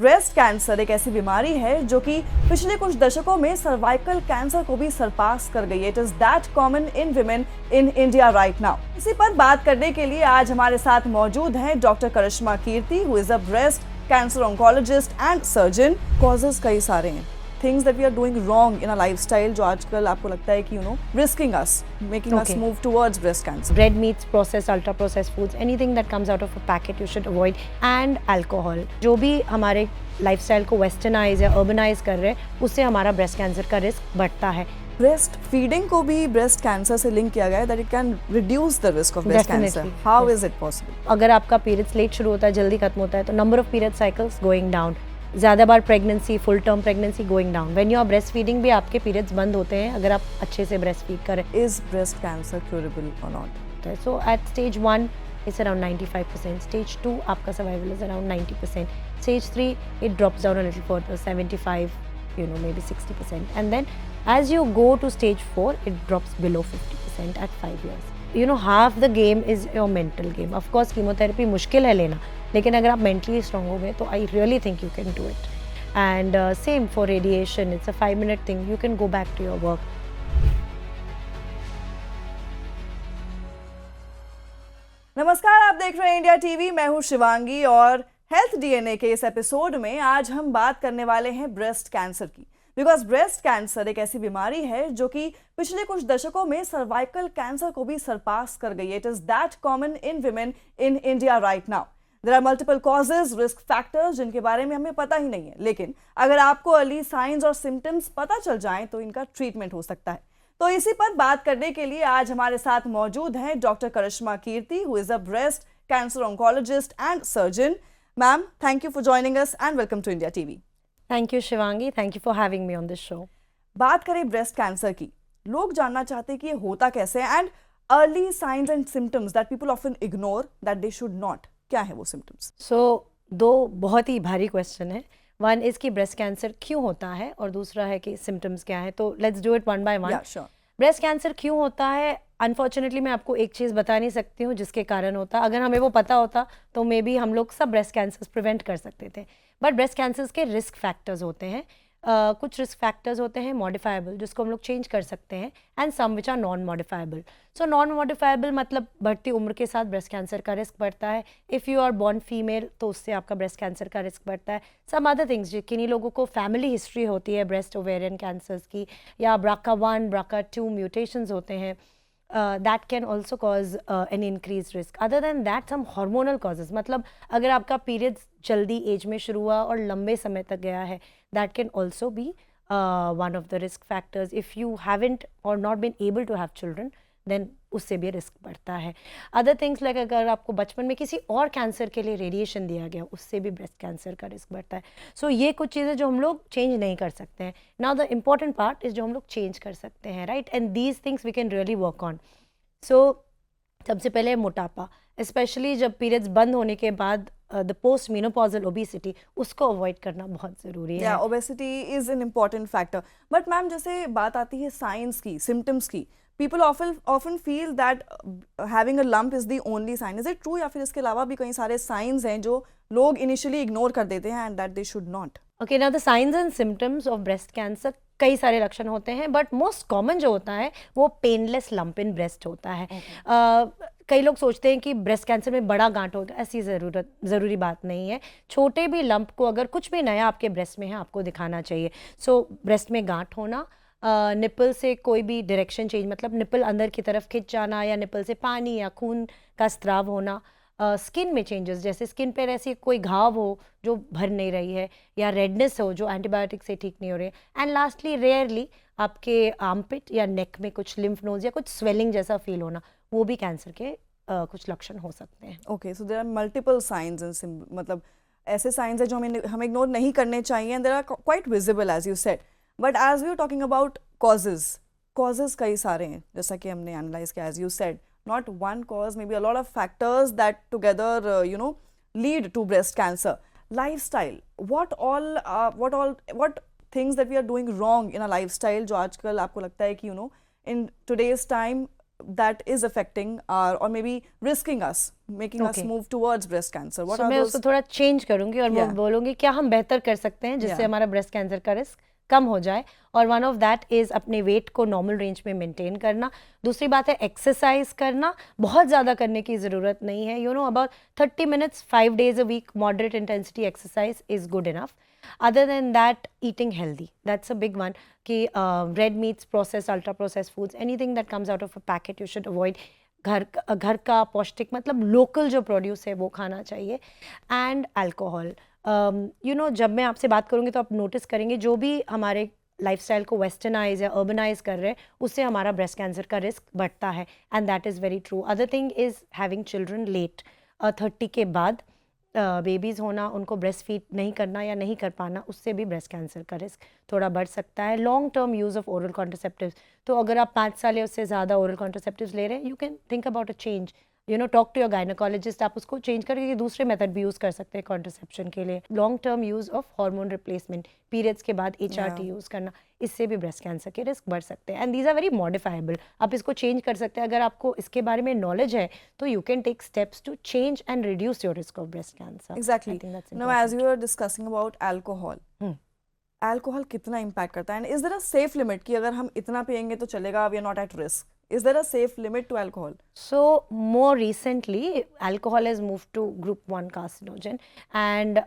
Breast cancer एक ऐसी बीमारी है जो कि पिछले कुछ दशकों में सर्वाइकल कैंसर को भी सरपास कर गई है। It is that common in women in India right now. इसी पर बात करने के लिए आज हमारे साथ मौजूद हैं doctor Karishma Kirti, who is a breast cancer oncologist and surgeon. Causes कई सारे हैं, things that we are doing wrong in a lifestyle जो आजकल आपको लगता है कि risking us, making us move towards breast cancer. Red meats, processed, ultra processed foods, anything that comes out of a packet you should avoid, and alcohol. जो भी हमारे lifestyle को वेस्टर्नाइज या अर्बनाइज कर रहे हैं उससे हमारा ब्रेस्ट कैंसर का रिस्क बढ़ता है। ब्रेस्ट फीडिंग को भी ब्रेस्ट कैंसर से लिंक किया गया है, that it can reduce the risk of breast cancer. How is it possible? अगर आपका पीरियड्स लेट शुरू होता है, जल्दी खत्म होता है, तो number of period cycles going down, ज़्यादा बार pregnancy, full term pregnancy going down. When you are breastfeeding भी आपके पीरियड्स बंद होते हैं अगर आप अच्छे से ब्रेस्ट फीड करें। इज ब्रेस्ट कैंसर क्यूरेबल और not? So at stage 1 it's around 95%, stage 2 आपका survival is around 90%, stage 3 it drops down a little further, 75, maybe 60%, and then as you go to stage 4 it drops below 50% at 5 years. Half the game is your mental game. Of course chemotherapy मुश्किल है लेना, लेकिन अगर आप mentally strong हो गए तो I really think you can do it. And same for radiation, it's a 5-minute thing, you can go back to your work. नमस्कार, आप देख रहे हैं इंडिया टीवी। मैं हूं शिवांगी और हेल्थ डीएनए के इस एपिसोड में आज हम बात करने वाले हैं ब्रेस्ट कैंसर की। बिकॉज ब्रेस्ट कैंसर एक ऐसी बीमारी है जो कि पिछले कुछ दशकों में सर्वाइकल कैंसर को भी सरपास कर गई है। It is that common in women in India right now. There are multiple causes, risk factors जिनके बारे में हमें पता ही नहीं है, लेकिन अगर आपको अर्ली साइंस और सिम्टम्स पता चल जाएं तो इनका ट्रीटमेंट हो सकता है। तो इसी पर बात करने के लिए आज हमारे साथ मौजूद हैं doctor Karishma Kirti, who is a breast cancer oncologist and surgeon. Ma'am, thank you for joining us and welcome to India TV. Thank you Shivangi, thank you for having me on this show. बात करें ब्रेस्ट कैंसर की, लोग जानना चाहते हैं कि ये होता कैसे है and early signs and symptoms that people often ignore that they should not. क्या है वो सिम्टम्स? सो दो बहुत ही भारी क्वेश्चन है। वन इज कि ब्रेस्ट कैंसर क्यों होता है और दूसरा है कि सिम्टम्स क्या है। तो let's do it one by one. Breast cancer क्यों होता है? अनफॉर्चुनेटली मैं आपको एक चीज़ बता नहीं सकती हूँ जिसके कारण होता। अगर हमें वो पता होता तो मे बी हम लोग सब ब्रेस्ट कैंसर्स प्रिवेंट कर सकते थे। बट ब्रेस्ट कैंसर्स के रिस्क फैक्टर्स होते हैं। कुछ रिस्क फैक्टर्स होते हैं मॉडिफाइबल, जिसको हम लोग चेंज कर सकते हैं, and some which are non modifiable. So non modifiable मतलब बढ़ती उम्र के साथ ब्रेस्ट कैंसर का रिस्क बढ़ता है। If you are born female तो उससे आपका ब्रेस्ट कैंसर का रिस्क बढ़ता है। सम अदर थिंग्स, किन्हीं लोगों को फैमिली हिस्ट्री होती है ब्रेस्ट ओवेरियन कैंसर्स की, या BRCA1 BRCA2 म्यूटेशंस होते हैं, that can also cause an increased risk. Other than that, some hormonal causes, मतलब अगर आपका periods जल्दी एज में शुरू हुआ और लंबे समय तक गया है, that can also be one of the risk factors. If you haven't or not been able to have children, then उससे भी रिस्क बढ़ता है। अदर थिंग्स लाइक अगर आपको बचपन में किसी और कैंसर के लिए रेडिएशन दिया गया, उससे भी ब्रेस्ट कैंसर का रिस्क बढ़ता है। सो ये कुछ चीज़ें जो हम लोग चेंज नहीं कर सकते हैं। Now the important part is जो हम लोग चेंज कर सकते हैं, right? And these things we can really work on. So सबसे पहले मोटापा, स्पेशली जब पीरियड्स बंद होने के बाद द पोस्ट मेनोपॉजल ओबेसिटी, उसको अवॉइड करना बहुत ज़रूरी है। Obesity is an important factor. But ma'am, जैसे बात आती है साइंस की, सिम्टम्स की, people often feel that having a lump is the only sign. Is it true, या फिर इसके अलावा भी कई सारे signs हैं जो लोग initially ignore कर देते हैं and that they should not? Okay, now the signs and symptoms of breast cancer, कई सारे लक्षण होते हैं, बट मोस्ट कॉमन जो होता है वो पेनलेस लंप इन ब्रेस्ट होता है। कई लोग सोचते हैं कि ब्रेस्ट कैंसर में बड़ा गांठ होगा, ऐसी ज़रूरी बात नहीं है। छोटे भी लंप को, अगर कुछ भी नया आपके ब्रेस्ट में है, आपको दिखाना चाहिए। सो ब्रेस्ट में गांठ होना, निपल से कोई भी डायरेक्शन चेंज, मतलब निपल अंदर की तरफ खिंच जाना, या निपल से पानी या खून का स्त्राव होना, स्किन में चेंजेस, जैसे स्किन पर ऐसी कोई घाव हो जो भर नहीं रही है, या रेडनेस हो जो एंटीबायोटिक से ठीक नहीं हो रही है, एंड लास्टली रेयरली आपके आर्मपिट या नेक में कुछ लिम्फ नोड्स या कुछ स्वेलिंग जैसा फील होना, वो भी कैंसर के कुछ लक्षण हो सकते हैं। Okay, so there are multiple signs, मतलब ऐसे साइंस है जो हमें इग्नोर नहीं करने चाहिए, and there are quite visible as you said. But as we are talking about causes कई सारे हैं, जैसा कि हमने एनालाइज किया, as you said, not one cause, maybe a lot of factors that together lead to breast cancer. Lifestyle, what things that we are doing wrong in a lifestyle जो आजकल आपको लगता है कि in today's time that is affecting our, or maybe risking us, making us move towards breast cancer? What are मैं उसको थोड़ा change करूंगी और मैं बोलूंगी क्या हम बेहतर कर सकते हैं जिससे हमारा ब्रेस्ट कैंसर का रिस्क कम हो जाए, और वन ऑफ दैट इज अपने वेट को नॉर्मल रेंज में मेंटेन करना. दूसरी बात है एक्सरसाइज करना. बहुत ज़्यादा करने की ज़रूरत नहीं है. You know, about 30 minutes 5 days a week moderate intensity exercise is good enough. Other than that, eating healthy, that's a big one. कि red meats, processed, ultra processed foods, anything that comes out of a packet you should avoid. घर का पौष्टिक मतलब local जो produce है वो खाना चाहिए. एंड अल्कोहल, यू नो, जब मैं आपसे बात करूँगी तो आप नोटिस करेंगे जो भी हमारे लाइफस्टाइल को वेस्टर्नाइज या अर्बनाइज कर रहे हैं उससे हमारा ब्रेस्ट कैंसर का रिस्क बढ़ता है. And that is very true. Other thing is having children late, 30 के बाद बेबीज़ होना, उनको ब्रेस्ट फीड नहीं करना या नहीं कर पाना, उससे भी ब्रेस्ट कैंसर का रिस्क थोड़ा बढ़ सकता है. Long term use of oral contraceptives, तो अगर आप 5 साल या उससे ज़्यादा ओरल कॉन्ट्रासेप्टिव्स ले रहे हैं, you can think about a change. You know, talk to your gynaecologist. आप उसको चेंज करके दूसरे मेथड भी यूज़ कर सकते हैं कॉन्ट्रासेप्शन के लिए. Long term use of hormone replacement, periods के बाद HRT यूज़ करना, इससे भी ब्रेस्ट कैंसर के रिस्क बढ़ सकते हैं. And these are very modifiable. आप इसको चेंज कर सकते हैं. अगर आपको इसके बारे में नॉलेज है तो you can take steps to change and reduce your risk of breast cancer. Exactly. Now, as you were discussing about alcohol, alcohol कितना impact करता है, and is there a safe limit कि अगर हम इतना पियेंगे तो चलेगा, we are not at risk? Is there a safe limit to alcohol? So more recently, alcohol has moved to group 1 carcinogen and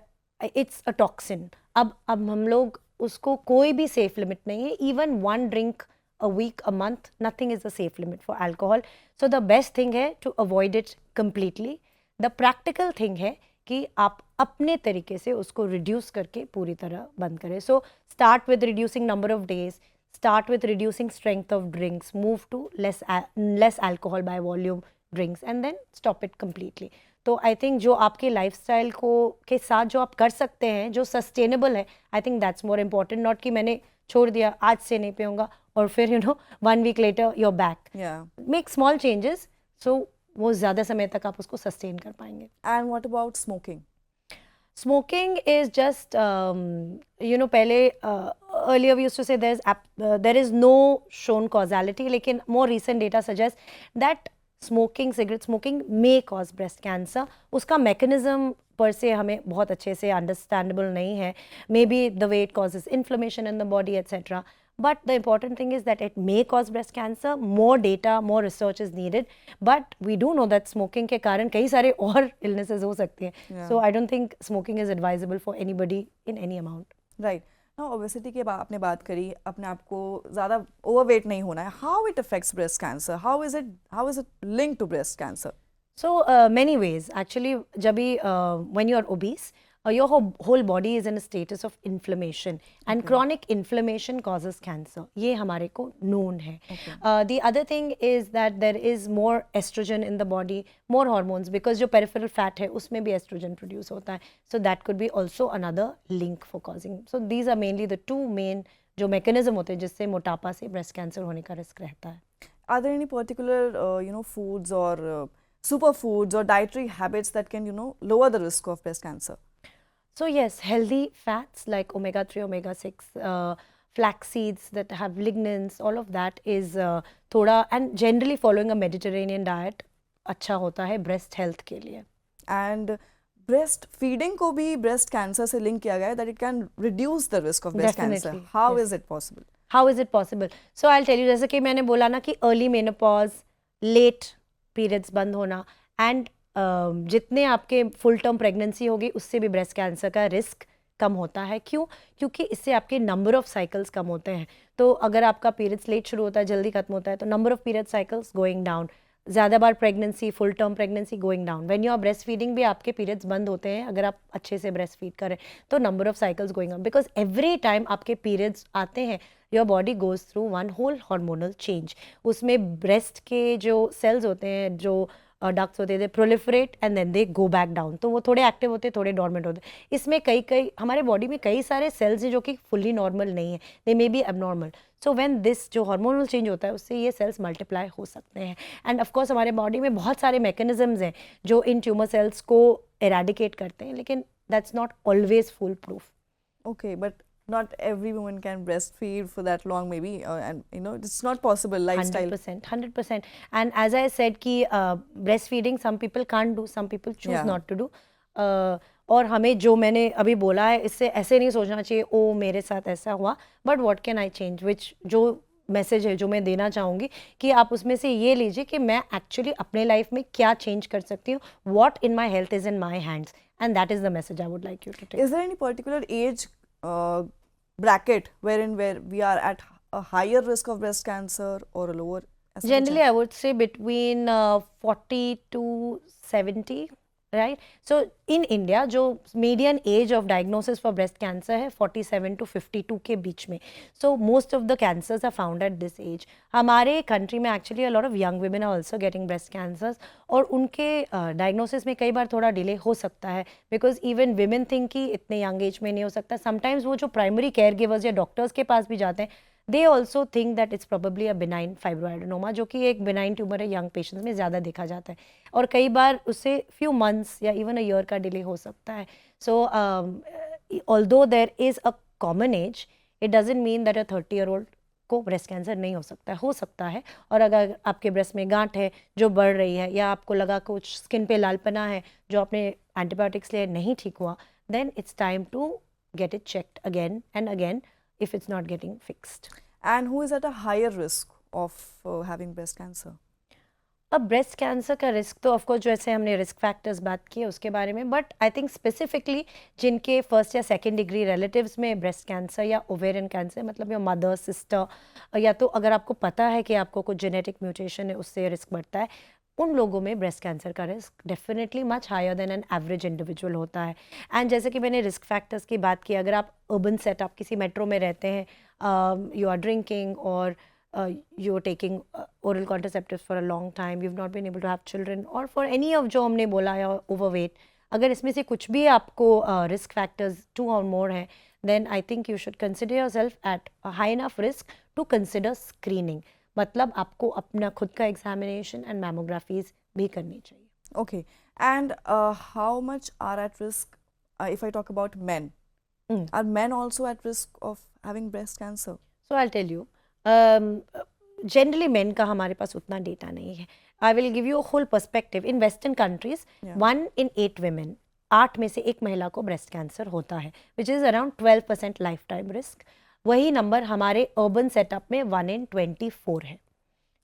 it's a toxin. अब हम लोग उसको कोई भी safe limit नहीं है. Even 1 drink a week, a month, nothing is a safe limit for alcohol. So the best thing है to avoid it completely. The practical thing है कि आप अपने तरीके से उसको reduce करके पूरी तरह बंद करें. So start with reducing number of days. Start with reducing strength of drinks, move to less alcohol by volume drinks, and then stop it completely. तो I think जो आपके lifestyle को के साथ जो आप कर सकते हैं, जो sustainable है, I think that's more important. Not कि मैंने छोड़ दिया, आज से नहीं पीऊँगा और फिर you know 1 week later you're back. Yeah. Make small changes, so वो ज़्यादा समय तक आप उसको sustain कर पाएंगे. And what about smoking? Smoking is just, you know, पहले earlier we used to say there is no shown causality, लेकिन more recent data suggests that smoking, cigarette smoking may cause breast cancer. उसका mechanism पर से हमें बहुत अच्छे से understandable नहीं है. Maybe the way it causes inflammation in the body, etc. But the important thing is that it may cause breast cancer. More data, more research is needed. But we do know that smoking के कारण कई सारे और illnesses हो सकती हैं. Yeah. So I don't think smoking is advisable for anybody in any amount. Right. Now, obesity के आपने बात करी, अपने आप को ज़्यादा overweight नहीं होना है. How it affects breast cancer? How is it linked to breast cancer? So many ways. Actually, जब भी when you are obese, your whole body is in a status of inflammation, and chronic inflammation causes cancer. ये हमारे को known है. The other thing is that there is more estrogen in the body, more hormones, because जो peripheral fat है उसमें भी estrogen produce होता है. So that could be also another link for causing. So these are mainly the 2 main जो mechanism होते हैं जिससे मोटापा से breast cancer होने का risk रहता है. Are there any particular foods or superfoods or dietary habits that can lower the risk of breast cancer? So yes, healthy fats like omega-3, omega-6, flax seeds that have lignans, all of that is थोड़ा, and generally following a Mediterranean diet अच्छा होता है breast health के लिए. And breast feeding को भी breast cancer से link किया गया है, that it can reduce the risk of breast cancer. How is it possible? How is it possible? So I'll tell you, जैसे कि मैंने बोला ना कि early menopause, late periods बंद होना, and जितने आपके फुल टर्म प्रेगनेंसी होगी उससे भी ब्रेस्ट कैंसर का रिस्क कम होता है. क्यों? क्योंकि इससे आपके नंबर ऑफ साइकिल्स कम होते हैं. तो अगर आपका पीरियड्स लेट शुरू होता है, जल्दी खत्म होता है, तो number of period cycles going down. ज़्यादा बार pregnancy, full term pregnancy going down. When you are breastfeeding भी आपके पीरियड्स बंद होते हैं अगर आप अच्छे से ब्रेस्ट फीड करें, तो number of cycles going up, because every time आपके पीरियड्स आते हैं your body goes through one whole hormonal change. उसमें ब्रेस्ट के जो सेल्स होते हैं, जो डक्ट्स होते हैं, proliferate and then they go back down. तो वो थोड़े एक्टिव होते हैं, थोड़े डॉर्मेंट होते हैं. इसमें कई हमारे बॉडी में कई सारे सेल्स हैं जो कि फुल्ली नॉर्मल नहीं है, they may be abnormal. So when this जो हार्मोनल चेंज होता है उससे ये सेल्स मल्टीप्लाई हो सकते हैं. एंड ऑफ कोर्स हमारे बॉडी में बहुत सारे मैकेनिज्म्स हैं जो इन ट्यूमर सेल्स को एराडिकेट करते हैं, लेकिन that's not always full proof. Okay, but not every woman can breastfeed for that long, maybe, and it's not possible lifestyle. 100%. And as I said कि breastfeeding some people can't do, some people choose not to do. और हमें जो मैंने अभी बोला है इससे ऐसे नहीं सोचना चाहिए ओ मेरे साथ ऐसा हुआ, but what can I change, which जो मैसेज है जो मैं देना चाहूँगी कि आप उसमें से ये लीजिए कि मैं एक्चुअली अपने लाइफ में क्या चेंज कर सकती हूँ, what in my health is in my hands, and that is the message I would like you to take. Is there any particular age bracket where we are at a higher risk of breast cancer or a lower? Generally, I would say between 40 to 70, right? So in India, जो median age of diagnosis for breast cancer है 47 to 52 के बीच में. So most of the cancers are found at this age. हमारे country में actually a lot of young women are also getting breast cancers, और उनके diagnosis में कई बार थोड़ा delay हो सकता है because even women think कि इतने young age में नहीं हो सकता. Sometimes वो जो primary caregivers या doctors के पास भी जाते हैं, they also think that it's probably a benign fibroadenoma, जो कि एक benign tumor है, young patients में ज़्यादा देखा जाता है, और कई बार उससे few months या even a year का delay हो सकता है. So although there is a common age, it doesn't mean that a 30-year-old को ब्रेस्ट कैंसर नहीं हो सकता है. और अगर आपके ब्रेस्ट में गांठ है जो बढ़ रही है, या आपको लगा कुछ स्किन पे लालपना है जो आपने एंटीबायोटिक्स लिए नहीं ठीक हुआ, then it's time to get it checked again and again if it's not getting fixed. And who is at a higher risk of having breast cancer? अब ब्रेस्ट कैंसर का रिस्क तो ऑफकोर्स जैसे हमने risk factors बात की है उसके बारे में, बट आई थिंक स्पेसिफिकली जिनके फर्स्ट या सेकेंड डिग्री रिलेटिव्स में ब्रेस्ट कैंसर या ओवेरियन कैंसर, मतलब योर मदर, सिस्टर, या तो अगर आपको पता है कि आपको कुछ जेनेटिक म्यूटेशन है उससे रिस्क बढ़ता है, उन लोगों में ब्रेस्ट कैंसर का risk definitely much higher than an average individual होता है. एंड जैसे कि मैंने रिस्क फैक्टर्स की बात की, अगर आप अर्बन सेटअप किसी मेट्रो में रहते हैं, यू आर ड्रिंकिंग और you're taking oral contraceptives for a long time, you've not been able to have children, or for any of जो हमने बोला है overweight, अगर इसमें से कुछ भी आपको risk factors 2 or more है, then I think you should consider yourself at a high enough risk to consider screening. मतलब आपको अपना खुद का examination and mammographies भी करनी चाहिए. Okay, and how much are at risk if I talk about men? Are men also at risk of having breast cancer? So I'll tell you. Generally men का हमारे पास उतना डेटा नहीं है. I will give you whole perspective. In western countries 1 in 8 women, 8 में से एक महिला को ब्रेस्ट कैंसर होता है, which is around 12% life time risk. वही नंबर हमारे अर्बन सेटअप में 1 in 24 है.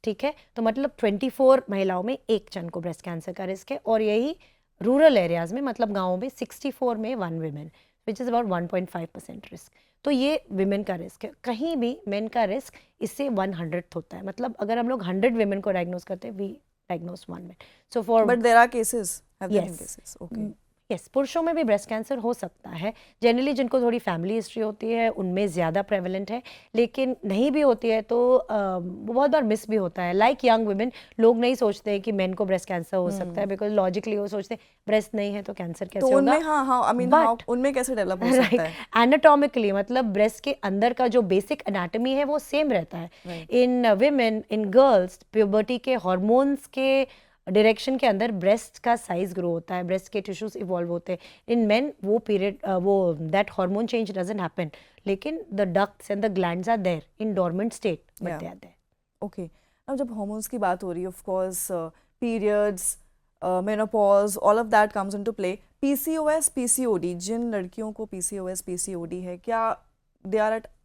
ठीक है, तो मतलब 24 महिलाओं में एक जन को ब्रेस्ट कैंसर का रिस्क है, और यही रूरल एरियाज में, मतलब गाँवों में 64 में 1 women, which is about 1.5% risk. तो ये विमेन का रिस्क है. कहीं भी मेन का रिस्क इससे 100th होता है. मतलब अगर हम लोग 100 विमेन को डायग्नोज करते हैं, we diagnose 1 man. So for but there are cases, have there been cases? Okay, yes, पुरुषों में भी ब्रेस्ट कैंसर हो सकता है. जनरली जिनको थोड़ी फैमिली हिस्ट्री होती है उनमें ज़्यादा प्रेवलेंट है, लेकिन नहीं भी होती है तो बहुत बार मिस भी होता है. लाइक यंग वुमेन, लोग नहीं सोचते हैं कि मेन को ब्रेस्ट कैंसर हो सकता है, बिकॉज लॉजिकली वो सोचते हैं ब्रेस्ट नहीं है तो कैंसर कैसे होगा. उनमें आई मीन उनमें कैसे डेवलप हो सकता है? एनाटॉमिकली, मतलब ब्रेस्ट के अंदर का जो बेसिक एनाटॉमी है वो सेम रहता है. इन विमेन, इन गर्ल्स, प्यूबर्टी के हॉर्मोन्स के डायरेक्शन के अंदर ब्रेस्ट का साइज ग्रो होता है, ब्रेस्ट के टिश्यूज इवॉल्व होते हैं. इन मेन वो पीरियड, वो that hormone change doesn't happen, लेकिन the ducts and the glands are there in dormant state, but they are there. Okay, अब जब हार्मोन्स की बात हो रही है, of course periods, menopause, all of that comes into play. PCOS, PCOD, जिन लड़कियों को पीसीओएस, पीसीओडी है, क्या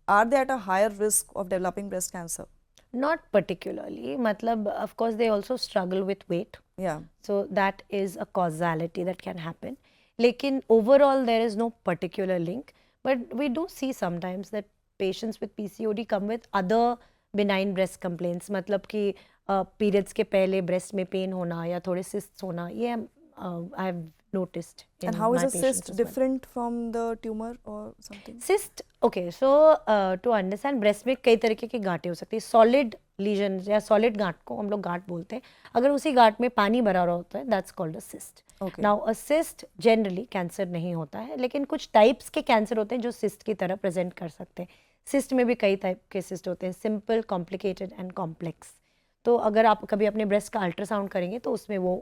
are they at a higher risk of developing breast cancer? Not particularly. मतलब of course they also struggle with weight. Yeah. So that is a causality that can happen. लेकिन overall there is no particular link. But we do see sometimes that patients with PCOD come with other benign breast complaints. मतलब कि periods के पहले breast में pain होना या थोड़े cysts होना, ये I have noticed. And how is a cyst different from the tumor or something? Cyst, okay, so to understand, breast में कई तरीके की गांठें हो सकती है. सॉलिड लीजन या सॉलिड गांठ को हम लोग गांठ बोलते हैं. अगर उसी गांठ में पानी भरा रहा होता है, that's called a cyst. Now a cyst generally cancer नहीं होता है, लेकिन कुछ टाइप्स के कैंसर होते हैं जो सिस्ट की तरह प्रेजेंट कर सकते हैं. सिस्ट में भी कई टाइप के सिस्ट होते हैं, सिंपल, कॉम्प्लिकेटेड एंड कॉम्प्लेक्स. तो अगर आप कभी अपने ब्रेस्ट का अल्ट्रासाउंड करेंगे तो उसमें वो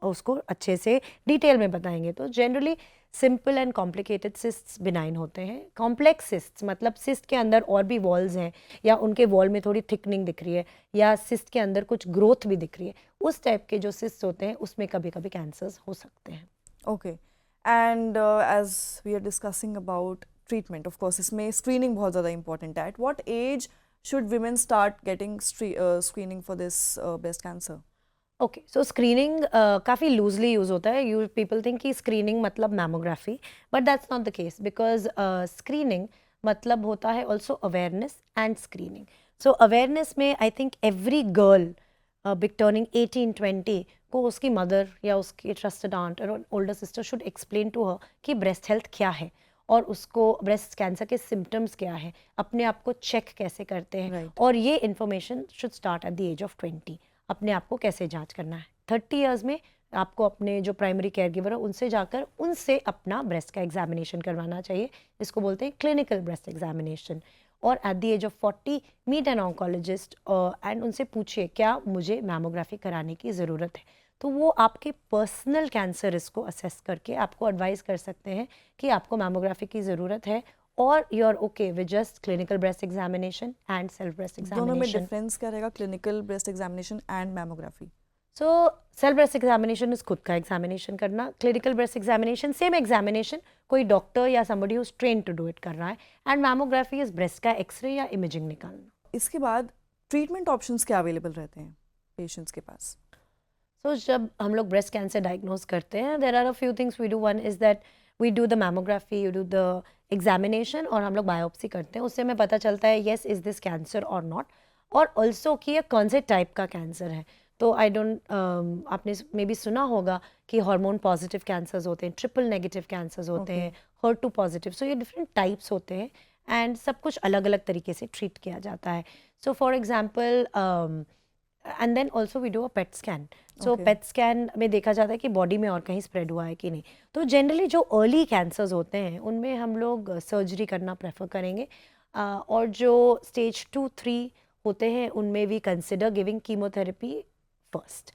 उसको अच्छे से डिटेल में बताएंगे। तो generally simple and complicated cysts benign होते हैं। कॉम्प्लेक्स सिस्ट्स मतलब सिस्ट के अंदर और भी वॉल्स हैं या उनके वॉल में थोड़ी थिकनिंग दिख रही है या सिस्ट के अंदर कुछ ग्रोथ भी दिख रही है, उस टाइप के जो सिस्ट होते हैं उसमें कभी कभी कैंसर्स हो सकते हैं। Okay, and as we are discussing about treatment, of course इसमें स्क्रीनिंग बहुत ज़्यादा इंपॉर्टेंट है. At what age should women start getting screening for this breast cancer? Okay, so screening काफ़ी लूजली यूज़ होता है। यू पीपल थिंक कि screening मतलब mammography, but that's not the case, because screening मतलब होता है also awareness and screening. So awareness में I think every girl big turning 18-20 को उसकी मदर या उसकी ट्रस्टेड आंट और older sister should explain to her कि ब्रेस्ट हेल्थ क्या है और उसको ब्रेस्ट कैंसर के सिम्टम्स क्या है, अपने आप को चेक कैसे करते हैं। Right. और ये information should start at the age of 20, अपने आप को कैसे जांच करना है। 30 इयर्स में आपको अपने जो प्राइमरी केयर गिवर है उनसे जाकर उनसे अपना ब्रेस्ट का एग्जामिनेशन करवाना चाहिए, इसको बोलते हैं क्लिनिकल ब्रेस्ट एग्जामिनेशन। और at the age of 40 meet an oncologist and उनसे पूछिए क्या मुझे मैमोग्राफी कराने की ज़रूरत है। तो वो आपके पर्सनल कैंसर रिस्क को असेस करके आपको एडवाइस कर सकते हैं कि आपको मैमोग्राफी की ज़रूरत है और you are okay with just clinical breast examination and self breast दोनों में एग्जामिनेशन। डिफरेंस क्या रहेगा, clinical breast examination and mammography? So self breast examination is खुद का एग्जामिनेशन करना, clinical breast examination same examination कोई डॉक्टर या somebody who is train to do it कर रहा है, एंड मैमोग्राफी इज ब्रेस्ट का एक्सरे या इमेजिंग निकालना। इसके बाद ट्रीटमेंट ऑप्शंस क्या अवेलेबल रहते हैं पेशेंट्स के पास? सो जब हम लोग ब्रेस्ट कैंसर डायग्नोज करते हैं, there are a few things we do. One is that we do the mammography, you do the examination और हम लोग बायोप्सी करते हैं, उससे हमें पता चलता है येस इज दिस कैंसर और नॉट, और ऑल्सो कि ये कौन से टाइप का कैंसर है। तो आई डोंट आपने मे बी सुना होगा कि हार्मोन पॉजिटिव कैंसर्स होते हैं, ट्रिपल नेगेटिव कैंसर्स होते हैं, HER2 पॉजिटिव, सो ये डिफरेंट टाइप्स होते हैं एंड सब कुछ अलग अलग तरीके से ट्रीट किया जाता है। So for example and then also we do a PET scan. सो पेट स्कैन में देखा जाता है कि बॉडी में और कहीं स्प्रेड हुआ है कि नहीं। तो जनरली जो अर्ली कैंसर्स होते हैं उनमें हम लोग सर्जरी करना प्रेफर करेंगे, और जो स्टेज 2-3 होते हैं उनमें we consider giving chemotherapy first.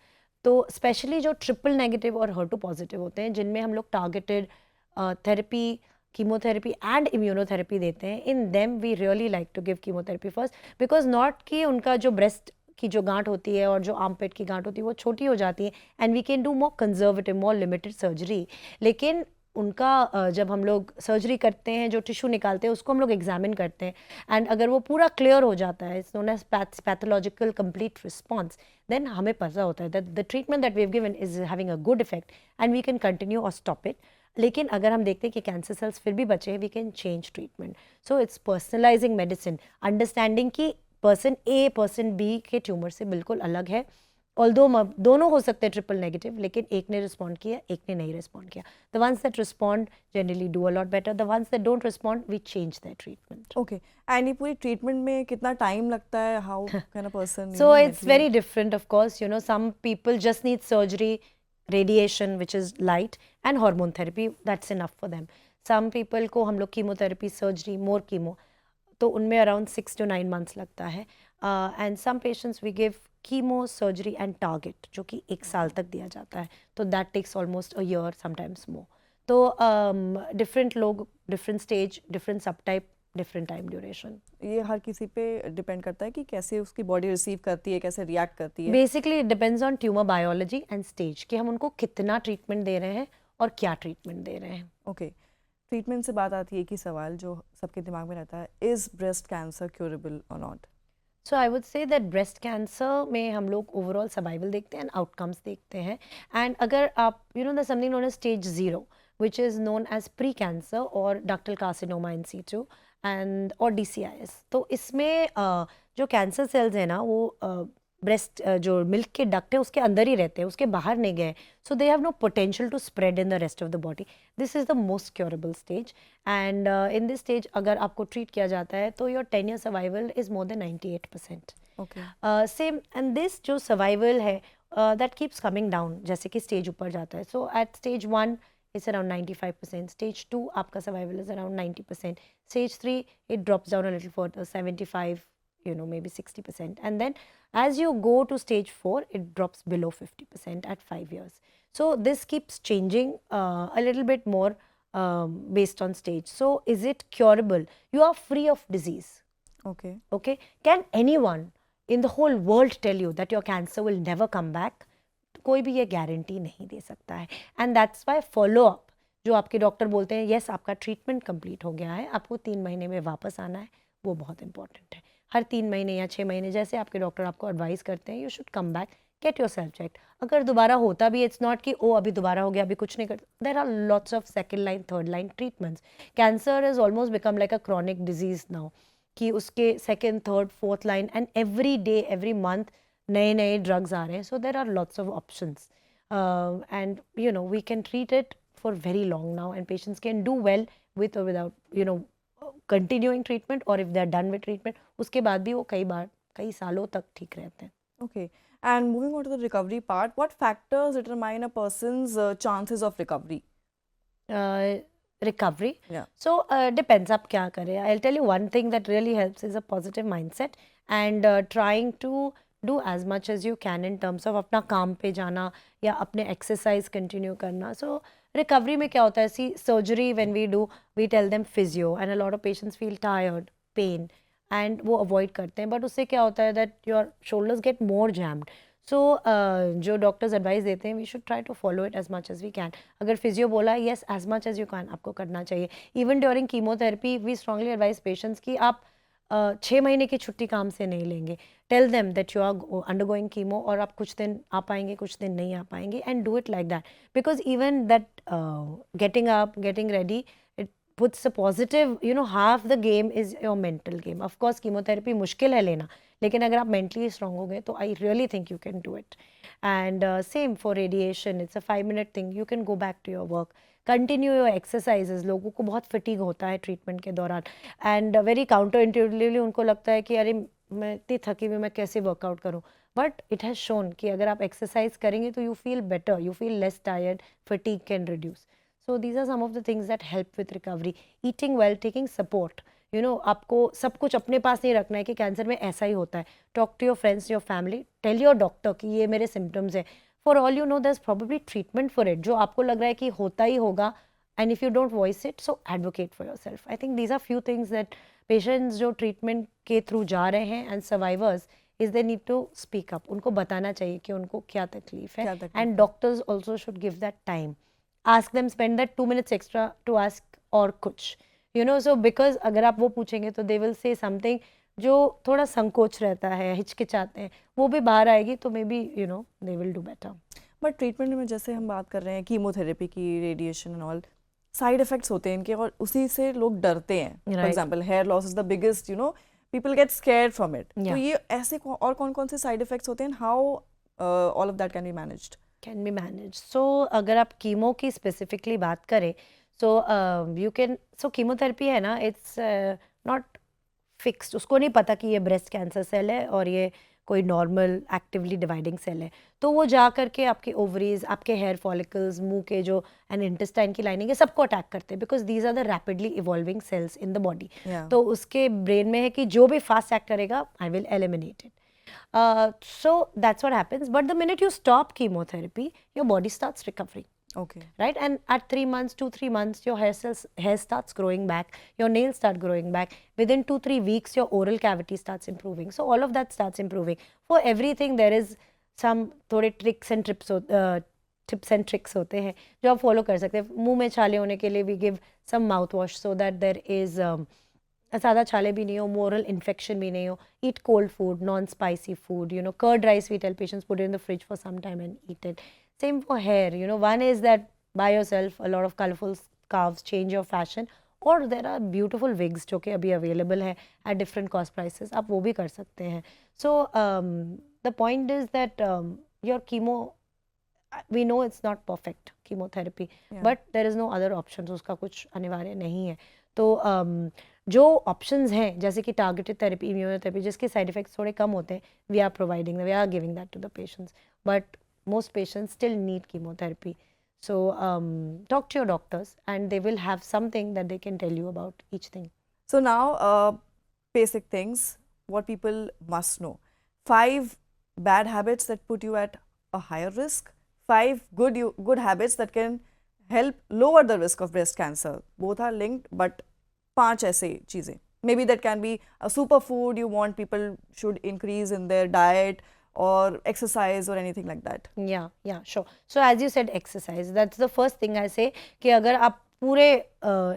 तो स्पेशली जो ट्रिपल नेगेटिव और HER2 पॉजिटिव होते हैं जिनमें हम लोग targeted therapy, chemotherapy and immunotherapy देते हैं, in them we really like to give chemotherapy first, because not कि उनका जो ब्रेस्ट की जो गांठ होती है और जो आर्मपेट की गांठ होती है वो छोटी हो जाती है and we can do more conservative, more limited surgery, लेकिन उनका जब हम लोग सर्जरी करते हैं जो टिश्यू निकालते हैं उसको हम लोग एग्जामिन करते हैं, एंड अगर वो पूरा क्लियर हो जाता है, it's known as pathological complete response, then हमें पता होता है that the treatment that we have given is having a good effect and we can continue और स्टॉप इट। लेकिन अगर हम देखते हैं कि कैंसर सेल्स फिर भी बचे हैं, we can change treatment. So it's personalising medicine, understanding कि पर्सन ए पर्सन बी के ट्यूमर से बिल्कुल अलग है, ऑल्दो दोनों हो सकते हैं ट्रिपल नेगेटिव, लेकिन एक ने रिस्पॉन्ड किया एक ने नहीं रिस्पॉन्ड किया। The ones that respond generally do a lot better, the ones that don't respond we change their treatment. Okay, and ये पूरी ट्रीटमेंट में कितना टाइम लगता है? How can a person So it's very different, of course. You know, some people just need surgery, radiation, which is light, and hormone therapy. That's enough for them. Some people को हम लोग chemotherapy, surgery, more chemo, तो उनमें around 6 to 9 months लगता है. And some patients we give chemo, surgery and target, जो कि 1 साल तक दिया जाता है. तो that takes almost a year, sometimes more. तो different लोग, different stage, different subtype, different time duration. ये हर किसी पे डिपेंड करता है कि कैसे उसकी बॉडी रिसीव करती है, कैसे रिएक्ट करती है। Basically it depends on tumour biology and stage कि हम उनको कितना ट्रीटमेंट दे रहे हैं और क्या ट्रीटमेंट दे रहे हैं। ओके, ट्रीटमेंट से बात आती है कि सवाल जो सबके दिमाग में रहता है, इज ब्रेस्ट कैंसर क्यूरेबल और not? So I would say that breast cancer में हम लोग ओवरऑल सर्वाइवल देखते हैं एंड आउटकम्स देखते हैं। एंड अगर आप you know the something known as stage 0 which is known as pre-cancer or ductal carcinoma in situ and or DCIS। तो इसमें जो कैंसर सेल्स हैं ना वो ब्रेस्ट जो मिल्क के डक्ट है उसके अंदर ही रहते हैं, उसके बाहर नहीं गए, so they have no potential to spread in the rest of the body. This is the most curable stage and in this stage अगर आपको ट्रीट किया जाता है तो your 10 year survival is more than 98%। Okay, same and this जो survival है that keeps coming down जैसे कि स्टेज ऊपर जाता है। So at stage 1 it's around 95%, stage 2 आपका survival is around 90%, stage 3 it drops down a little further, 75, you know, maybe 60%, and then as you go to stage 4 it drops below 50% at 5 years. So this keeps changing a little bit more based on stage. So is it curable? You are free of disease. Okay. Okay. Can anyone in the whole world tell you that your cancer will never come back? कोई भी ये guarantee नहीं दे सकता है. And that's why follow up, जो आपके doctor बोलते हैं यस आपका ट्रीटमेंट कंप्लीट हो गया है, आपको 3 महीने में वापस आना है, वो बहुत इंपॉर्टेंट है. हर 3 महीने या 6 महीने जैसे आपके डॉक्टर आपको एडवाइस करते हैं, you should come back, get yourself check. अगर दोबारा होता भी, इट्स नॉट कि ओ अभी दोबारा हो गया, अभी कुछ नहीं करता. There are lots of second line, third line treatments. Cancer is almost become like a chronic disease now, कि उसके second, third, fourth line and every day, every month नए नए ड्रग्स आ रहे हैं. So there are lots of options and you know we can treat it for very long now and patients can do well with और without you know continuing treatment, और if they are done with treatment उसके बाद भी वो कई सालों तक ठीक रहते हैं. Okay. And moving on to the recovery part, what factors determine a person's chances of recovery? Recovery. Yeah. So depends आप क्या करें. I'll tell you one thing that really helps is a positive mindset and trying to do as much as you can in terms of अपना काम पे जाना या अपने exercise continue करना. So recovery में क्या होता है? See, surgery when we do, we tell them physio and a lot of patients feel tired, pain and वो avoid करते हैं. But उससे क्या होता है that your shoulders get more jammed. सो जो डॉक्टर्स एडवाइस देते हैं we should try to follow it as much as we can. अगर फिजियो बोला है yes as much as you can आपको करना चाहिए. Even during chemotherapy we strongly advise patients कि आप 6 महीने की छुट्टी काम से नहीं लेंगे. Tell them that you are undergoing chemo और आप कुछ दिन आ पाएंगे, कुछ दिन नहीं आ पाएंगे, and do it like that. Because even that getting up, getting ready, it puts a positive, you know, half the game is your mental game. Of course chemotherapy मुश्किल है लेना, लेकिन अगर आप मेंटली स्ट्रांग हो गए तो I really think you can do it. And same for radiation, it's a 5-minute thing, you can go back to your work, continue your exercises. लोगों को बहुत फटीग होता है ट्रीटमेंट के दौरान एंड वेरी काउंटर इंट्यूटिवली उनको लगता है कि अरे मैं इतनी थकी हुई, मैं कैसे वर्कआउट करूँ. बट इट हैज़ शोन कि अगर आप एक्सरसाइज करेंगे तो you feel better, you feel less tired, fatigue can reduce. So these are some of the things that help with recovery. Eating well, taking support. You know, आपको सब कुछ अपने पास नहीं रखना है कि कैंसर में ऐसा ही होता है. Talk to your friends, your family, tell your doctor कि ये मेरे सिम्टम्स हैं. For all you know there is probably treatment for it, जो आपको लग रहा है कि होता ही होगा. And if you don't voice it, so advocate for yourself. I think these are few things that patients जो ट्रीटमेंट के थ्रू जा रहे हैं and survivors is they need to speak up. उनको बताना चाहिए कि उनको क्या तकलीफ है, and doctors also should give that time. Ask them, spend that 2 minutes extra to ask और कुछ, यू नो. सो बिकॉज अगर आप वो पूछेंगे तो दे विल से समथिंग जो थोड़ा संकोच रहता है, हिचकिचाते हैं, वो भी बाहर आएगी तो maybe you know they will do better. But treatment में जैसे हम बात कर रहे हैं कीमोथेरेपी की, radiation and all, side effects होते हैं इनके और उसी से लोग डरते हैं. For example hair loss is the biggest, you know, people get scared from it. तो ये ऐसे और कौन कौन से साइड इफेक्ट्स होते हैं, how all of that can be managed? Can be manage. So अगर आप कीमो की स्पेसिफिकली बात करें, so you can, so chemotherapy है ना, इट्स नॉट फिक्स्ड. उसको नहीं पता कि ये ब्रेस्ट कैंसर सेल है और ये कोई नॉर्मल एक्टिवली डिवाइडिंग सेल है. तो वो जा करके आपके ओवरीज, आपके हेयर फॉलिकल्स, मुंह के जो एंड इंटेस्टाइन की लाइनिंग है, सबको अटैक करते हैं. Because these are the rapidly evolving cells in the body. तो उसके ब्रेन में है कि जो भी फास्ट एक्ट करेगा I will eliminate it. So that's what happens. But the minute you stop chemotherapy, your body starts recovering. Okay. Right? And at 3 months, 2-3 months, your hair starts growing back, your nails start growing back. Within 2-3 weeks, your oral cavity starts improving. So all of that starts improving. For everything, there is some थोड़े tips and tricks होते हैं जो आप follow कर सकते हैं. मुंह में छाले होने के लिए we give some mouthwash so that there is ज़्यादा छाले भी नहीं हो, मोरल इन्फेक्शन भी नहीं हो. Eat cold food, non spicy food, you know. Curd rice we tell patients put in the fridge for some time and eat it. Same for hair, you know. One is that buy yourself a lot of colourful scarves, change your fashion, और there are beautiful wigs जो कि अभी available है at different cost prices, आप वो भी कर सकते हैं. So the point is that your chemo, we know it's not perfect chemotherapy, but there is no other option. उसका कुछ अनिवार्य नहीं है. तो जो ऑप्शंस हैं जैसे कि टारगेटेड थेरेपी, इम्यूनोथेरेपी, जिसके साइड इफेक्ट्स थोड़े कम होते हैं, we are providing, we are giving that to the patients. But most patients still need chemotherapy. So talk to your doctors and they will have something that they can tell you about each thing. So now basic things what people must know. 5 bad habits that put you at a higher risk, 5 good habits that can help lower the risk of breast cancer. Both are linked, but 5 ऐसे चीजें. Maybe that can be a superfood you want people should increase in their diet, or exercise, or anything like that. Yeah, sure. So as you said, exercise. That's the first thing I say कि अगर आप पूरे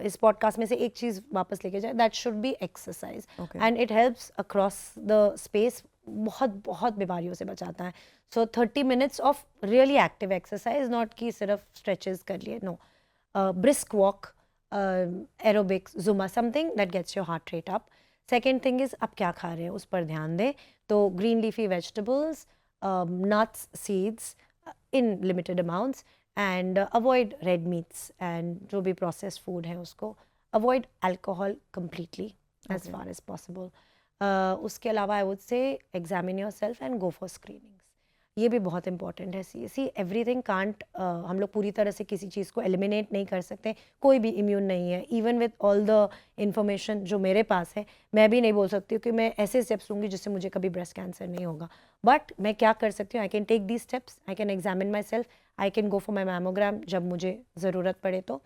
इस podcast में से एक चीज वापस लेके जाए, that should be exercise. Okay. And it helps across the space. बहुत बहुत बीमारियों से बचाता है. So 30 minutes of really active exercise, not कि सिर्फ stretches कर लिए. No. Brisk walk, aerobics, Zumba, something that gets your heart rate up. Second thing is आप क्या खा रहे हैं उस पर ध्यान दें. तो green leafy vegetables, nuts, seeds in limited amounts, and avoid red meats and जो भी processed food है उसको. Avoid alcohol completely as far as possible. उसके अलावा I would say examine yourself and go for screenings. ये भी बहुत important है. सी एवरीथिंग कांट, हम लोग पूरी तरह से किसी चीज़ को एलिमिनेट नहीं कर सकते. कोई भी इम्यून नहीं है. Even with all the information जो मेरे पास है, मैं भी नहीं बोल सकती हूँ कि मैं ऐसे स्टेप्स लूँगी जिससे मुझे कभी ब्रेस्ट कैंसर नहीं होगा. बट मैं क्या कर सकती हूँ, I can take these steps, I can examine myself, I can go for my mammogram जब मुझे ज़रूरत पड़े तो,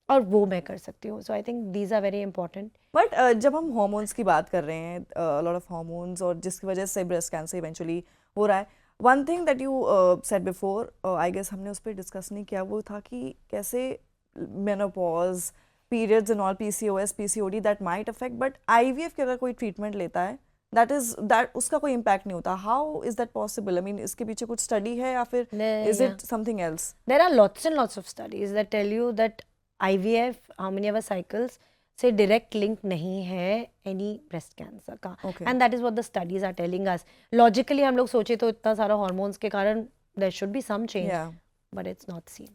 और वो मैं कर सकती हूँ. So I think these are very important. But जब हम हॉर्मोन्स की बात कर रहे हैं, लॉट ऑफ हॉर्मोन्स, और जिसकी वजह से ब्रेस्ट कैंसर इवेंचुअली हो रहा है, one thing that you said before, I guess हमने उस पर डिस्कस नहीं किया, वो था कि कैसे menopause, periods and all, PCOS, PCOD that might affect, but IVF के अगर कोई ट्रीटमेंट लेता है, दैट उसका कोई इम्पैक्ट नहीं होता. How is that possible? I mean, इसके पीछे कुछ स्टडी है या फिर is it something else? There are lots and lots of studies that tell you that IVF, how many ever cycles, से direct link नहीं है any breast cancer का. Okay. And that is what the studies are telling us. Logically हम लोग सोचे तो इतना सारा hormones के कारण there should be some change, Yeah. but it's not seen.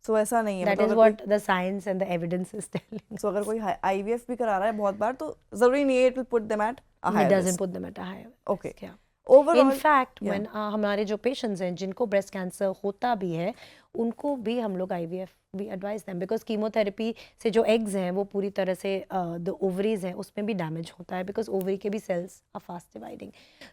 So ऐसा नहीं है. That मतलब is अगर what the science and the evidence is telling. so अगर कोई IVF भी करा रहा है बहुत बार, तो जरूरी नहीं है it will put them at a higher It doesn't risk. put them at a higher risk. Okay. Yeah. Overall, In fact, yeah. when हमारे जो पेशेंट्स हैं जिनको ब्रेस्ट कैंसर होता भी है, उनको भी हम लोग IVF भी एडवाइस दें, बिकॉज कीमोथेरेपी से जो एग्स हैं वो पूरी तरह से द ओवरीज हैं उसमें भी डैमेज होता है, बिकॉज ओवरी के भी सेल्स आर फास्ट डिवाइडिंग.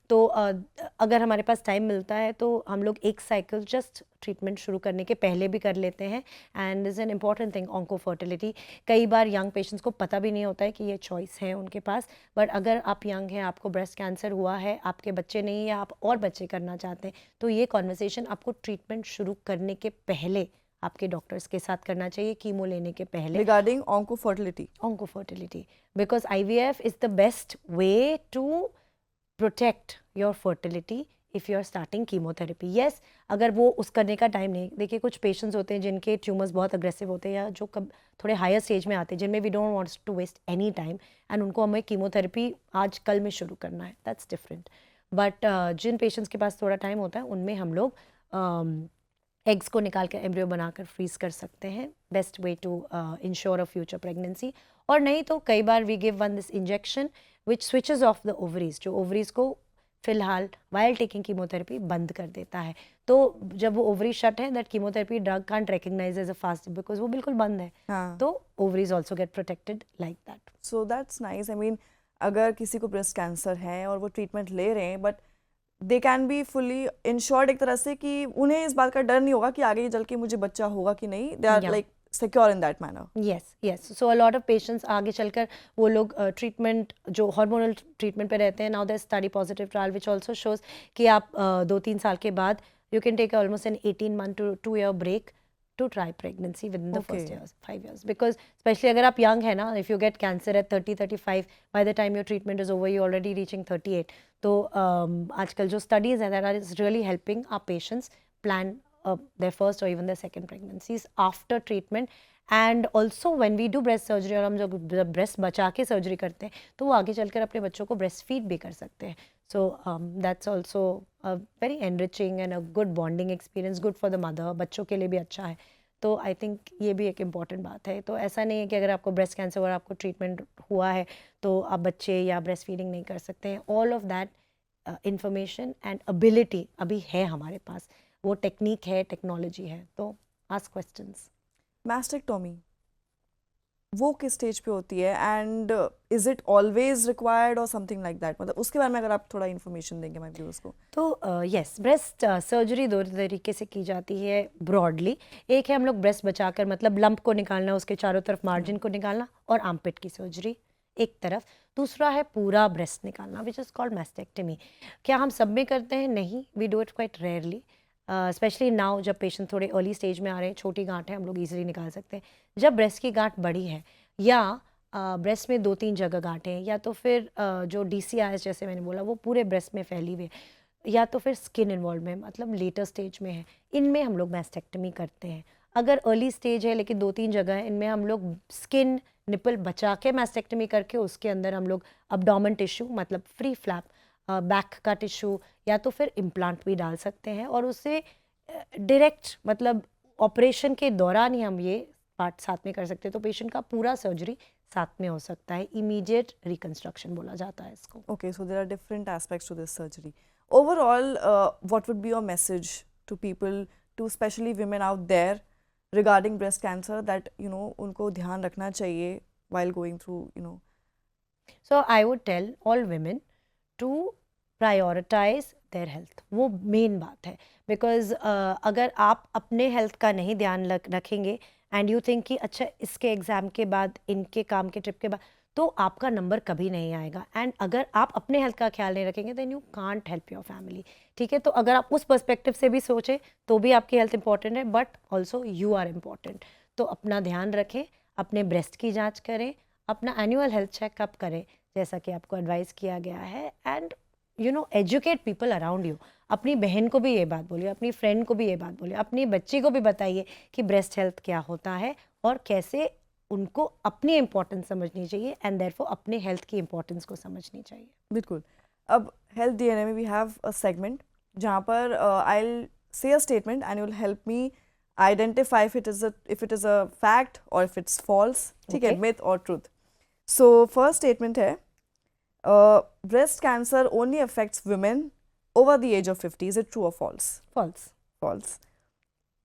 तो अगर हमारे पास टाइम मिलता है तो हम लोग एक साइकिल जस्ट ट्रीटमेंट शुरू करने के पहले भी कर लेते हैं. And is an important thing onco fertility. कई बार यंग पेशेंट्स को पता भी नहीं होता है कि ये चॉइस है उनके पास, बट अगर आप यंग हैं, आपको ब्रेस्ट कैंसर हुआ है, आपके बच्चे नहीं, या आप और बच्चे करना चाहते हैं, तो ये कॉन्वर्सेशन आपको ट्रीटमेंट शुरू करने के पहले आपके डॉक्टर्स के साथ करना चाहिए, कीमो लेने के पहले. regarding oncofertility. Oncofertility, because IVF is the best way to protect your fertility if you are starting chemotherapy. Yes, अगर वो उस करने का टाइम नहीं. देखिए कुछ पेशेंट्स होते हैं जिनके ट्यूमर्स बहुत अग्रेसिव होते हैं, या जो कब थोड़े हायर स्टेज में आते हैं, जिनमें we don't want to waste any time, and उनको हमें कीमोथेरेपी आज कल में शुरू करना है. That's different. बट जिन पेशेंट्स के पास थोड़ा टाइम होता है, उनमें हम लोग एग्स को निकाल कर एम्ब्रियो बनाकर फ्रीज कर सकते हैं. Best way to ensure a future pregnancy. और नहीं तो कई बार we give one this injection which switches off the ovaries, जो ओवरीज को फिलहाल वाइल टेकिंग कीमोथेरेपी बंद कर देता है. तो जब वो ओवरी शट है, that chemotherapy drug can't recognise as a fast, because वो बिल्कुल बंद है. हाँ. तो ovaries also get protected like that. So that's nice. I mean, अगर किसी को ब्रेस्ट कैंसर है और वो ट्रीटमेंट ले रहे हैं, but they can be fully insured एक तरह से, कि उन्हें इस बात का डर नहीं होगा कि आगे चल के मुझे बच्चा होगा कि नहीं. They are like secure in that manner. Yes. So a lot of patients आगे चलकर वो लोग ट्रीटमेंट जो हार्मोनल ट्रीटमेंट पे रहते हैं, now there study positive trial which also shows कि आप 2-3 साल के बाद you can take almost an 18 month to 2 year break to try pregnancy within the first 5 years. Because especially अगर आप young है ना, if you get cancer at 30-35, by the time your treatment is over, you're already reaching 38. तो आजकल जो studies हैं, that is really helping our patients plan their first or even their second pregnancies after treatment. And also when we do breast surgery, और हम जब breast बचा के surgery करते हैं, तो वो आगे चलकर अपने बच्चों को ब्रेस्ट फीड भी कर सकते हैं. So that's also very enriching and a good bonding experience, good for the mother. बच्चों के लिए भी अच्छा है. तो आई थिंक ये भी एक इम्पॉर्टेंट बात है. तो ऐसा नहीं है कि अगर आपको ब्रेस्ट कैंसर और आपको ट्रीटमेंट हुआ है तो आप बच्चे या ब्रेस्ट फीडिंग नहीं कर सकते हैं. All of that information and ability अभी है हमारे पास, वो टेक्निक है, टेक्नोलॉजी है. तो आस्क क्वेश्चंस. Mastectomy. वो किस स्टेज पे होती है, and is it always required और समथिंग लाइक दैट, मतलब उसके बारे में अगर आप थोड़ा इन्फॉर्मेशन देंगे माय व्यूअर्स को। तो यस, ब्रेस्ट सर्जरी दो तरीके से की जाती है ब्रॉडली। एक है हम लोग ब्रेस्ट बचाकर, मतलब लंप को निकालना, उसके चारों तरफ मार्जिन को निकालना, और आर्मपिट की सर्जरी एक तरफ। दूसरा है पूरा ब्रेस्ट निकालना, विच इज़ कॉल्ड मैस्टेक्टमी। क्या हम सब में करते हैं? नहीं, we do it quite rarely, specially now जब पेशेंट थोड़े अर्ली स्टेज में आ रहे हैं, छोटी गांठ है, हम लोग ईजिली निकाल सकते हैं। जब ब्रेस्ट की गांठ बड़ी है, या ब्रेस्ट में 2-3 जगह गांठें हैं, या तो फिर जो DCIS जैसे मैंने बोला वो पूरे ब्रेस्ट में फैली हुई है, या तो फिर स्किन इन्वॉल्व में, मतलब लेटर स्टेज में है, इनमें हम लोग मैस्टेक्टमी करते हैं। अगर अर्ली स्टेज है लेकिन 2-3 जगह है, इनमें हम लोग स्किन निपल बचा के मैस्टेक्टमी करके उसके अंदर हम लोग अब्डोमेन टिश्यू, मतलब फ्री फ्लैप बैक का टिश्यू, या तो फिर इम्प्लांट भी डाल सकते हैं, और उसे डायरेक्ट, मतलब ऑपरेशन के दौरान ही हम ये पार्ट साथ में कर सकते हैं, तो पेशेंट का पूरा सर्जरी साथ में हो सकता है। इमीडिएट रिकंस्ट्रक्शन बोला जाता है इसको। Okay, so there are different aspects to this surgery. Overall what would be your message to people, to specially women out there regarding breast cancer, that उनको ध्यान रखना चाहिए while going through So I would tell all women to prioritize their health. वो main बात है, because अगर आप अपने हेल्थ का नहीं ध्यान रखेंगे एंड यू थिंक कि अच्छा इसके एग्ज़ाम के बाद, इनके काम के ट्रिप के बाद, तो आपका नंबर कभी नहीं आएगा। एंड अगर आप अपने हेल्थ का ख्याल नहीं रखेंगे then you can't help your family. ठीक है, तो अगर आप उस पर्सपेक्टिव से भी सोचें तो भी आपकी हेल्थ इंपॉर्टेंट है, but also you are important. तो अपना ध्यान रखें, अपने ब्रेस्ट की जांच करें, अपना एनुअल हेल्थ चेकअप करें जैसा कि आपको एडवाइस किया गया है, and educate people around you. अपनी बहन को भी ये बात बोलिए, अपनी फ्रेंड को भी ये बात बोलिए, अपनी बच्ची को भी बताइए कि ब्रेस्ट हेल्थ क्या होता है और कैसे उनको अपनी इम्पोर्टेंस समझनी चाहिए, एंड देयरफॉर अपने हेल्थ की इम्पोर्टेंस को समझनी चाहिए। बिल्कुल। अब हेल्थ DNA में वी हैव अ सेगमेंट जहाँ पर I will say a statement and you will help me identify if it is a fact और इफ इट्स फॉल्स, ठीक है, Okay. मिथ और ट्रूथ। सो फर्स्ट स्टेटमेंट है, breast cancer only affects women over the age of 50. Is it true or false? False. False.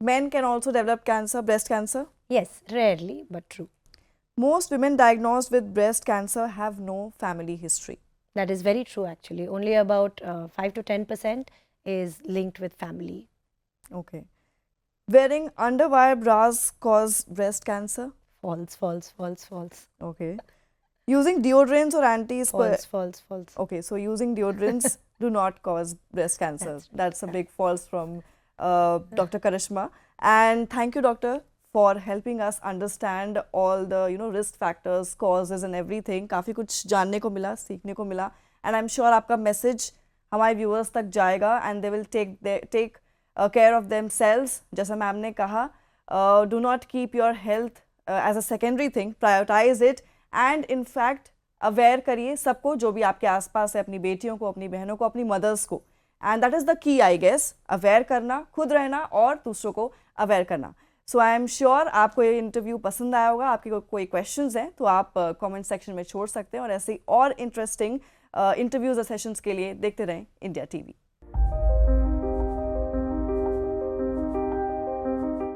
Men can also develop cancer, breast cancer. Yes, rarely but true. Most women diagnosed with breast cancer have no family history. That is very true actually. Only about 5 to 10% is linked with family. Okay. Wearing underwire bras cause breast cancer. False, false, false, false. Okay. Using deodorants or False, false, false. Okay, so using deodorants do not cause breast cancer. That's a big false from Dr. Karishma. And thank you, doctor, for helping us understand all the risk factors, causes and everything. काफ़ी कुछ जानने को मिला, सीखने को मिला, and I'm sure आपका message हमारे viewers तक जाएगा, and they will take care of themselves. जैसा मैम ने कहा, do not keep your health as a secondary thing. Prioritize it. And in fact aware करिए सबको, जो भी आपके आसपास है, अपनी बेटियों को, अपनी बहनों को, अपनी मदर्स को, and that is the key, I guess, aware करना, खुद रहना और दूसरों को अवेयर करना। सो आई एम श्योर आपको ये इंटरव्यू पसंद आया होगा। आपके कोई क्वेश्चंस हैं तो आप कमेंट सेक्शन में छोड़ सकते हैं, और ऐसे ही और इंटरेस्टिंग इंटरव्यूज़ और सेशंस के लिए देखते रहें इंडिया TV।